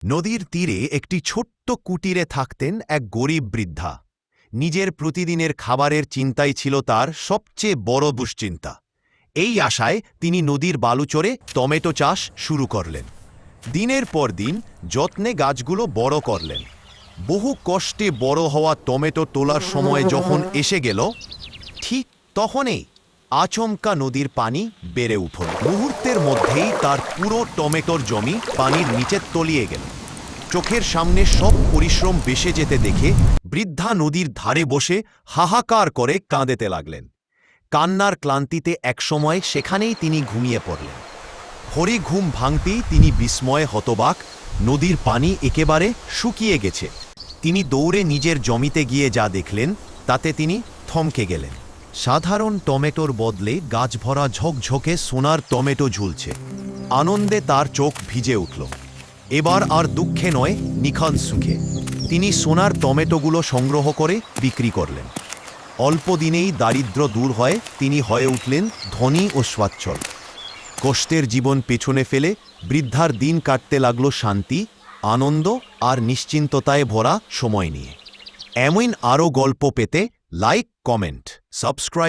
নদীর তীরে একটি ছোট্ট কুটিরে থাকতেন এক গরিব বৃদ্ধা। নিজের প্রতিদিনের খাবারের চিন্তাই ছিল তার সবচেয়ে বড় দুশ্চিন্তা। এই আশায় তিনি নদীর বালুচরে টমেটো চাষ শুরু করলেন। দিনের পর দিন যত্নে গাছগুলো বড় করলেন। বহু কষ্টে বড় হওয়া টমেটো তোলার সময় যখন এসে গেল, ঠিক তখনই আচমকা নদীর পানি বেড়ে উঠল। মুহূর্তের মধ্যেই তার পুরো টমেটোর জমি পানির নিচে তলিয়ে গেল। চোখের সামনে সব পরিশ্রম ভেসে যেতে দেখে বৃদ্ধা নদীর ধারে বসে হাহাকার করে কাঁদতে লাগলেন। কান্নার ক্লান্তিতে একসময় সেখানেই তিনি ঘুমিয়ে পড়লেন। ভোরে ঘুম ভাঙতেই তিনি বিস্ময়ে হতবাক, নদীর পানি একেবারে শুকিয়ে গেছে। তিনি দৌড়ে নিজের জমিতে গিয়ে যা দেখলেন তাতে তিনি থমকে গেলেন। সাধারণ টমেটোর বদলে গাছ ভরা ঝকঝকে সোনার টমেটো ঝুলছে। আনন্দে তার চোখ ভিজে উঠল। এবার আর দুঃখে নয়, নিখান সুখে তিনি সোনার টমেটোগুলো সংগ্রহ করে বিক্রি করলেন। অল্প দিনেই দারিদ্র্য দূর হয়, তিনি হয়ে উঠলেন ধনী ও সচ্ছল। কষ্টের জীবন পেছনে ফেলে বৃদ্ধার দিন কাটতে লাগলো শান্তি, আনন্দ আর নিশ্চিন্ততায় ভরা সময় নিয়ে। এমন আরও গল্প পেতে লাইক, কমেন্ট, সাবস্ক্রাইব